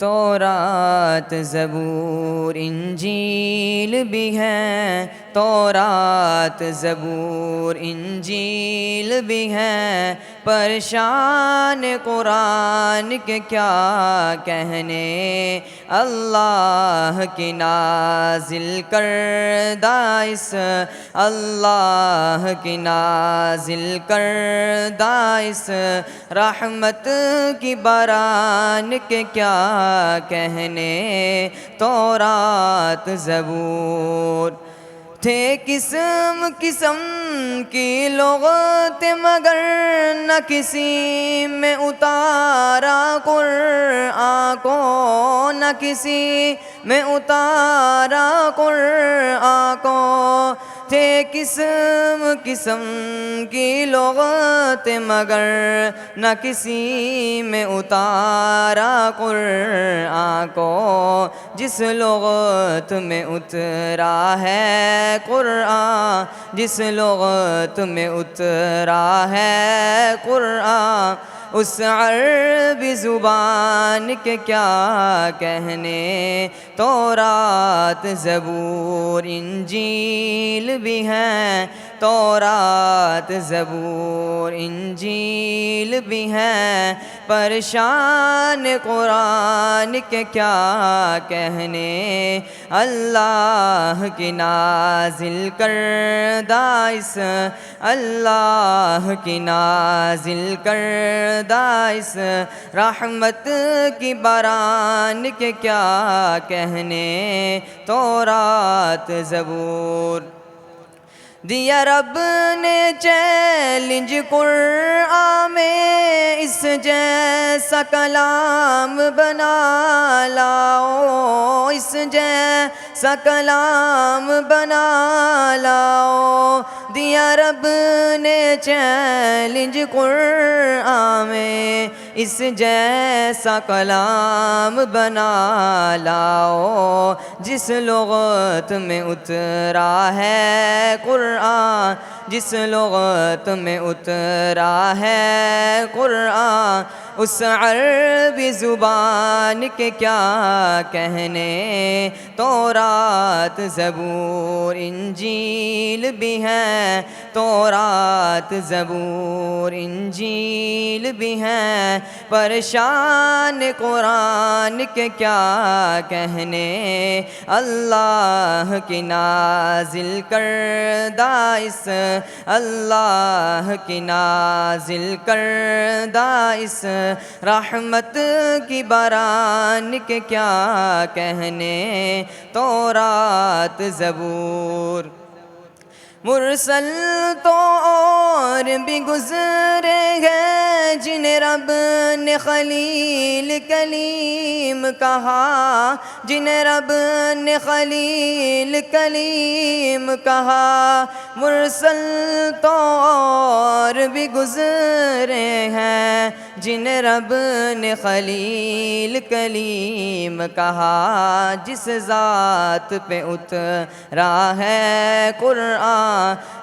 تورات زبور انجیل بھی ہیں، تورات زبور انجیل بھی ہیں، پریشان قرآن کے کیا کہنے، اللہ کی نازل کردہ اس اللہ کی نازل کردہ اس رحمت کی باران کے کیا کہنے، تورات زبور تھے قسم قسم کی لغت مگر نہ کسی میں اتارا قرآن کو، نہ کسی میں اتارا قرآن کو، تھے قسم قسم کی لغت مگر نہ کسی میں اتارا قرآن کو، جس لغت میں اترا ہے قرآن، جس لغت میں اترا ہے قرآن، اس عربی زبان کے کیا کہنے، تورات زبور انجیل بھی ہیں، تورات زبور انجیل بھی ہیں، پریشان قرآن کے کیا کہنے، اللہ کی نازل کردہ اس اللہ کی نازل کردہ اس رحمت کی باران کے کیا کہنے، تورات زبور دیا رب نے چیلنج قرآن میں، اس جیسا کلام بنا لاؤ، اس جیسا کلام بنا لاؤ، دیا رب نے چیلنج قرآن میں، اس جیسا کلام بنا لاؤ، جس لغت میں اترا ہے قرآن، جس لغت میں اترا ہے قرآن، اس عربی زبان کے کیا کہنے، تورات زبور انجیل بھی ہیں، تورات زبور انجیل بھی ہیں، پریشان قرآن کے کیا کہنے، اللہ کی نازل کردہ اس اللہ کی نازل کردہ اس رحمت کی باران کے کیا کہنے، تورات زبور مرسل تو اور بھی گزرے ہیں، جنہیں رب نے خلیل کلیم کہا، جنہیں رب نے خلیل کلیم کہا، مرسل تو اور بھی گزرے ہیں، جنہیں رب نے خلیل کلیم کہا، جس ذات پہ اترا ہے قرآن،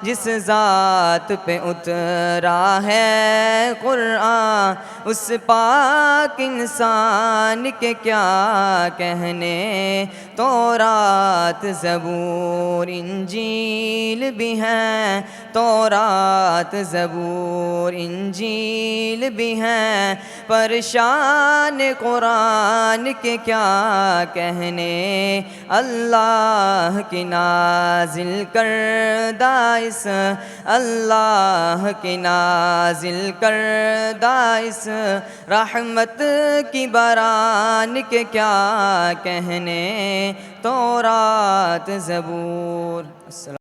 جس ذات پہ اترا ہے قرآن، اس پاک انسان کے کیا کہنے، تورات زبور انجیل بھی ہیں، تورات زبور انجیل بھی ہیں، پریشان قرآن کے کیا کہنے، اللہ کی نازل کردہ اس اللہ کی نازل کردہ اس رحمت کی باران کے کیا کہنے، تورات زبور۔